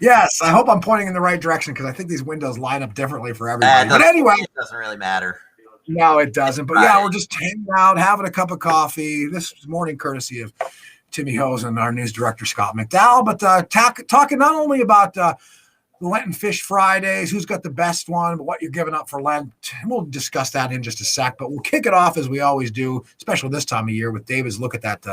Yes, I hope I'm pointing in the right direction because I think these windows line up differently for everybody. But anyway, it doesn't really matter. No, it doesn't. But yeah, we're just hanging out, having a cup of coffee this morning, courtesy of Timmy Hose and our news director, Scott McDowell. But talking not only about the Lenten Fish Fridays, who's got the best one, but what you're giving up for Lent. We'll discuss that in just a sec, but we'll kick it off as we always do, especially this time of year with David's look at that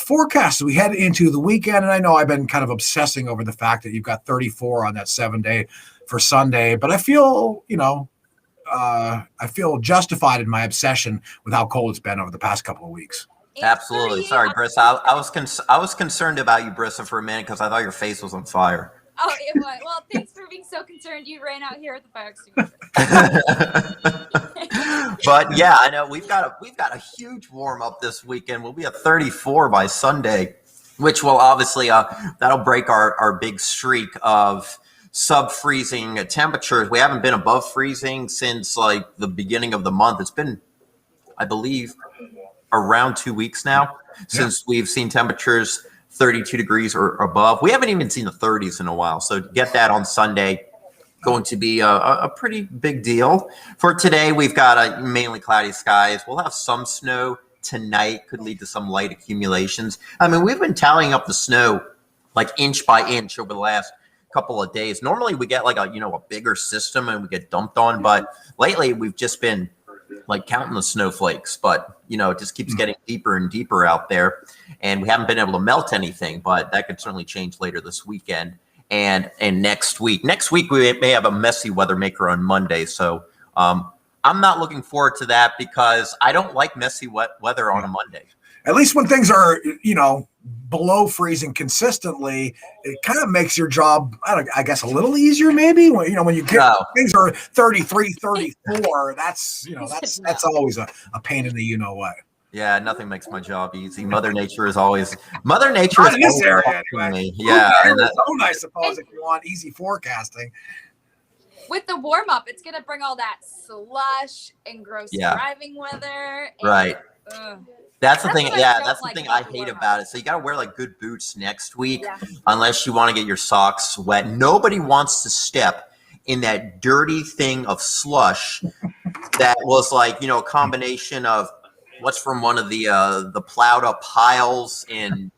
forecast as we head into the weekend. And I know I've been kind of obsessing over the fact that you've got 34 on that 7-day for Sunday, but I feel, I feel justified in my obsession with how cold it's been over the past couple of weeks. Absolutely. Sorry, Brissa. I was concerned about you, Brissa, for a minute because I thought your face was on fire. Oh, it was. Well, thanks for being so concerned. You ran out here with the fire extinguisher. But yeah, I know we've got a huge warm up this weekend. We'll be at 34 by Sunday, which will obviously that'll break our big streak of sub-freezing temperatures. We haven't been above freezing since like the beginning of the month. It's been, I believe, around 2 weeks now since we've seen temperatures 32 degrees or above. We haven't even seen the 30s in a while. So to get that on Sunday, going to be a pretty big deal. For today, we've got mainly cloudy skies. We'll have some snow tonight, could lead to some light accumulations. I mean, we've been tallying up the snow like inch by inch over the last couple of days. Normally we get like a bigger system and we get dumped on, but lately we've just been like counting the snowflakes, but it just keeps getting deeper and deeper out there, and we haven't been able to melt anything, but that could certainly change later this weekend and next week. Next week we may have a messy weather maker on Monday, so I'm not looking forward to that because I don't like messy weather on a Monday. At least when things are below freezing consistently, it kind of makes your job, I guess, a little easier maybe. When you get things are 33, 34, that's always a pain in the what. Yeah, nothing makes my job easy. Mother Nature is in this area anyway. Yeah, I suppose if you want easy forecasting. With the warm up, it's gonna bring all that slush and gross driving weather. Right. That's the thing. Yeah, that's the thing I hate about it. So you got to wear like good boots next week, unless you want to get your socks wet. Nobody wants to step in that dirty thing of slush that was like a combination of what's from one of the plowed up piles and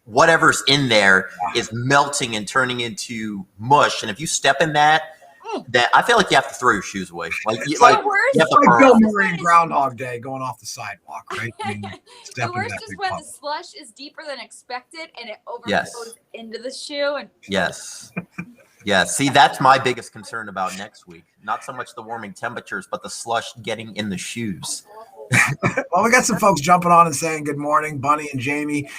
whatever's in there is melting and turning into mush. And if you step in that I feel like you have to throw your shoes away. It's like Bill Murray in Groundhog Day going off the sidewalk, right? The worst is when the slush is deeper than expected and it overflows into the shoe. Yes. See, that's my biggest concern about next week. Not so much the warming temperatures, but the slush getting in the shoes. Well, we got some folks jumping on and saying good morning, Bunny and Jamie.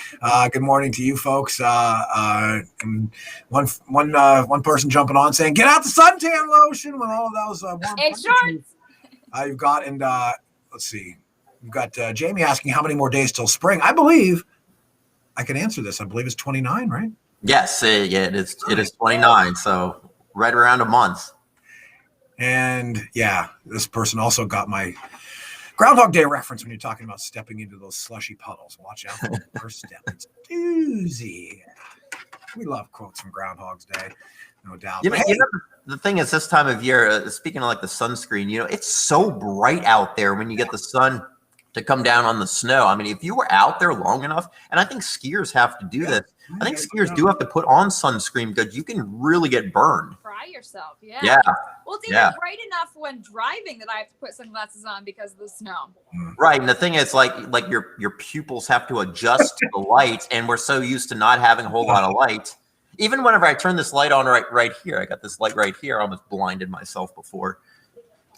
Good morning to you folks. And one person jumping on saying, get out the suntan lotion with all of those warm shorts. You've got, and let's see, you've got Jamie asking how many more days till spring. I believe I can answer this. I believe it's 29, right? Yes, it is. It is 29, so right around a month. And this person also got my Groundhog Day reference when you're talking about stepping into those slushy puddles. Watch out for the first step. It's doozy. We love quotes from Groundhog's Day, no doubt. The thing is, this time of year, speaking of like the sunscreen, it's so bright out there when you get the sun to come down on the snow. I mean, if you were out there long enough, and I think skiers have to do this. I think skiers do have to put on sunscreen because you can really get burned. Fry yourself, Yeah. Well, it's even bright enough when driving that I have to put sunglasses on because of the snow. Right, and the thing is, like your pupils have to adjust to the light, and we're so used to not having a whole lot of light. Even whenever I turn this light on right here, I got this light right here. I almost blinded myself before.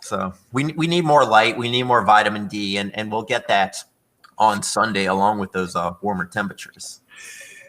So we need more light. We need more vitamin D, and we'll get that on Sunday along with those warmer temperatures.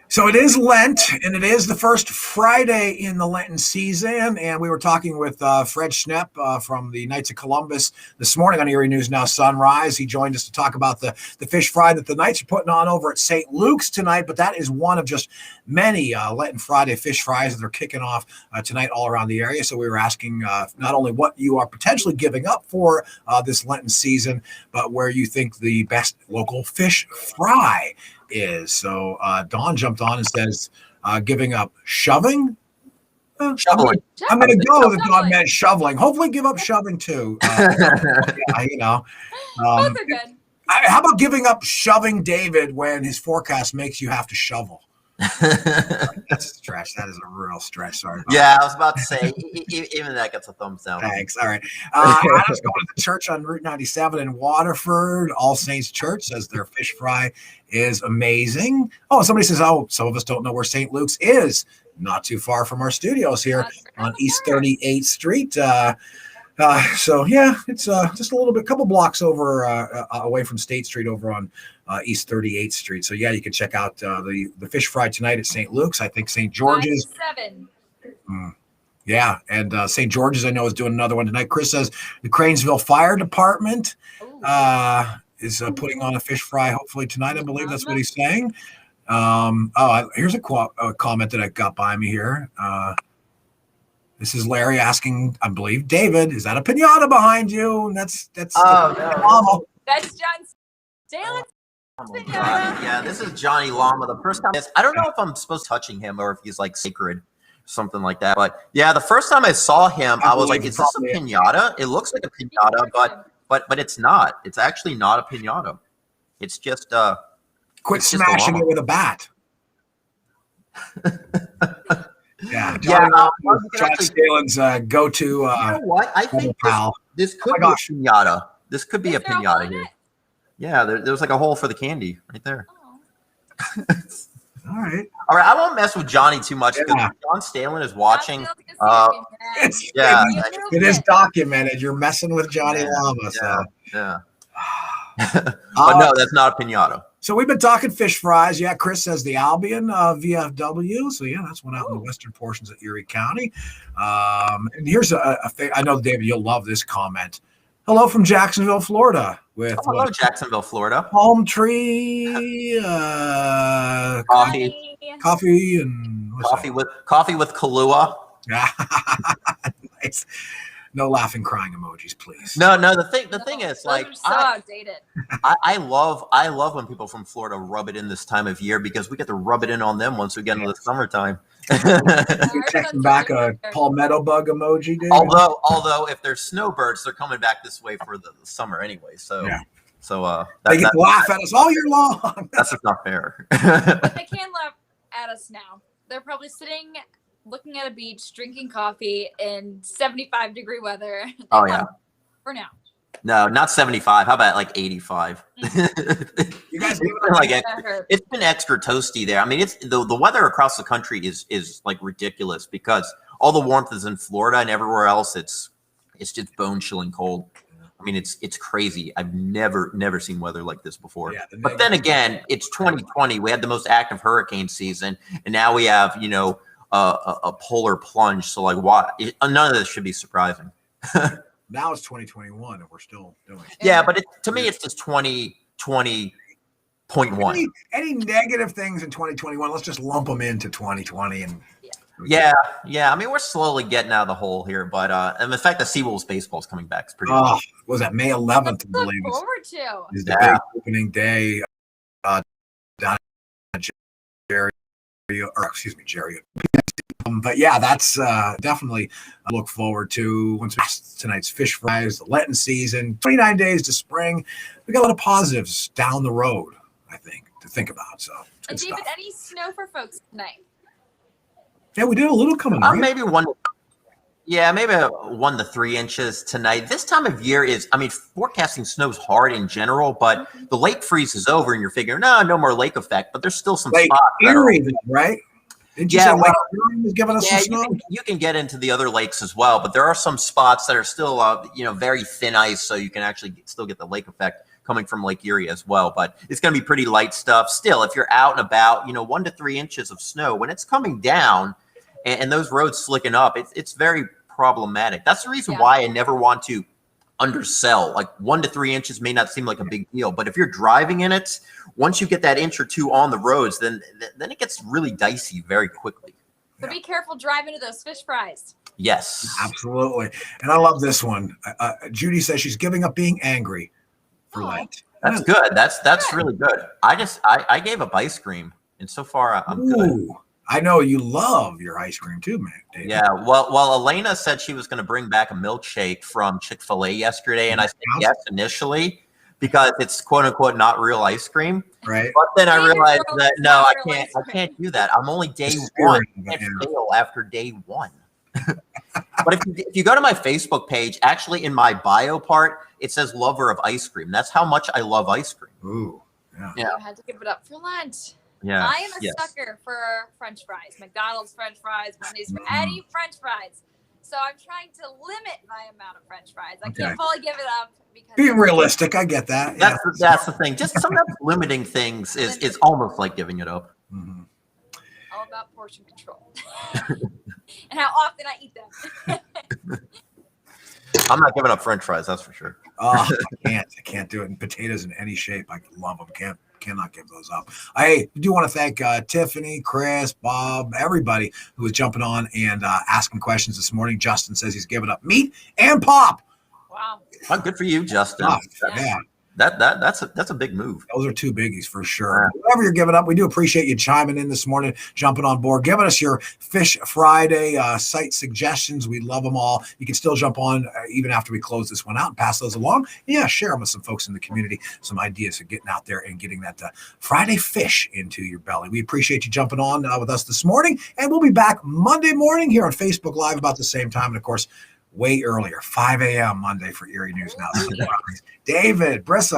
So it is Lent, and it is the first Friday in the Lenten season. And we were talking with Fred Schnepp from the Knights of Columbus this morning on Erie News Now Sunrise. He joined us to talk about the fish fry that the Knights are putting on over at St. Luke's tonight. But that is one of just many Lenten Friday fish fries that they're kicking off tonight all around the area. So we were asking not only what you are potentially giving up for this Lenten season, but where you think the best local fish fry is. So Dawn jumped on and says giving up shoving. Shoveling. I'm going to go with Don meant shoveling. Hopefully, give up shoving too. Yeah, Both are good. How about giving up shoving David when his forecast makes you have to shovel? That's a stretch. That is a real stretch. Sorry. Yeah, I was about to say, even that gets a thumbs down. Thanks. All right. I was going to the church on Route 97 in Waterford. All Saints Church says their fish fry is amazing. Oh, somebody says, some of us don't know where St. Luke's is. Not too far from our studios here on East 38th Street. So yeah, it's just a little bit, couple blocks over away from State Street over on East 38th Street. So yeah, you can check out the fish fry tonight at St. Luke's. I think St. George's. 7. Yeah, and St. George's I know is doing another one tonight. Chris says the Cranesville Fire Department is putting on a fish fry hopefully tonight. I believe that's what he's saying. Here's a comment that I got by me here. This is Larry asking, I believe, David, is that a pinata behind you? And that's no. That's John Stalin. Yeah, this is Johnny Llama. The first time, I don't know if I'm supposed to touching him or if he's like sacred, something like that. But yeah, the first time I saw him, I was like, is this a pinata? It looks like a pinata, but it's not. It's actually not a pinata. It's just quit smashing it with a bat. Yeah, John Stalin's go-to. You know what? I think this could be a pinata. This could be a pinata here. Yeah, there was like a hole for the candy right there. Oh. All right. I won't mess with Johnny too much because John Stalin is watching. It is documented. You're messing with Johnny Llama. Yeah. But no, that's not a pinata. So we've been talking fish fries. Yeah, Chris says the Albion VFW. So yeah, that's one out in the western portions of Erie County. And here's I know, David, you'll love this comment. Hello from Jacksonville, Florida. Hello, Jacksonville, Florida. Palm tree, coffee, and coffee with Kahlua. Nice. No laughing, crying emojis, please. No. The thing is, like, so outdated. I love when people from Florida rub it in this time of year because we get to rub it in on them once we get into the summertime. You're texting back a palmetto bug emoji, dude. Although if they're snowbirds, they're coming back this way for the summer anyway. So they get to laugh at us all year long. That's just not fair. They can laugh at us now. They're probably sitting, looking at a beach, drinking coffee in 75-degree weather. Oh yeah. For now. No, not 75. How about like 85? You guys, it's been extra toasty there. I mean, it's the weather across the country is like ridiculous because all the warmth is in Florida and everywhere else it's just bone chilling cold. I mean, it's crazy. I've never seen weather like this before. Yeah, but then again, it's 2020. We had the most active hurricane season, and now we have a polar plunge. So like, none of this should be surprising. Now it's 2021 and we're still doing it. Yeah, but to me, it's just 2020.1. Any negative things in 2021, let's just lump them into 2020. And yeah. I mean, we're slowly getting out of the hole here, but and the fact that Seawolves baseball is coming back is pretty cool. Was that May 11th? I believe forward to is the big opening day down in Jerry. But yeah, that's definitely a look forward to once tonight's fish fries, the Lenten season, 29 days to spring. We got a lot of positives down the road, I think, to think about. So, and David, any snow for folks tonight? Yeah, we did a little coming. Right? Maybe 1 to 3 inches tonight. This time of year forecasting snow's hard in general, but the lake freeze is over, and you're figuring, no more lake effect, but there's still some spots. Erie, right? Did you say Lake Erie was giving us some snow? You can get into the other lakes as well, but there are some spots that are still, very thin ice, so you can actually still get the lake effect coming from Lake Erie as well. But it's going to be pretty light stuff. Still, if you're out and about, 1 to 3 inches of snow, when it's coming down and those roads slicking up, it's very problematic. That's the reason why I never want to undersell. Like 1 to 3 inches may not seem like a big deal, but if you're driving in it, once you get that inch or two on the roads, then it gets really dicey very quickly. So be careful driving to those fish fries. Yes, absolutely. And I love this one. Judy says she's giving up being angry for Lent. That's good. That's really good. I gave up ice cream, and so far I'm good. I know you love your ice cream too, man. David. Yeah. Well, Elena said she was going to bring back a milkshake from Chick-fil-A yesterday, and I said yes initially because it's quote unquote not real ice cream. Right. But then I realized that no, real I can't do that. I'm only day The one. spirit I of it, can't fail after day one. But if you go to my Facebook page, actually in my bio part, it says lover of ice cream. That's how much I love ice cream. Ooh, yeah. Yeah. You had to give it up for lunch. Yeah. I am a sucker for French fries. McDonald's French fries, Wendy's, any French fries. So I'm trying to limit my amount of French fries. I can't fully give it up because Being realistic, I get that. That's the thing. Just sometimes limiting things is almost like giving it up. Mm-hmm. All about portion control and how often I eat them. I'm not giving up French fries, that's for sure. Oh, I can't do it. And potatoes in any shape, I love them. Cannot give those up. I do want to thank Tiffany, Chris, Bob, everybody who was jumping on and asking questions this morning. Justin says he's giving up meat and pop. Wow. Oh, good for you, Justin. Yeah. That's a big move. Those are two biggies for sure. Whatever you're giving up, we do appreciate you chiming in this morning, jumping on board, giving us your Fish Friday site suggestions. We love them all. You can still jump on even after we close this one out and pass those along. Yeah, share them with some folks in the community, some ideas of getting out there and getting that Friday fish into your belly. We appreciate you jumping on with us this morning, and we'll be back Monday morning here on Facebook Live about the same time. And, of course, way earlier, 5 a.m. Monday for Erie News Now. David, Brissa,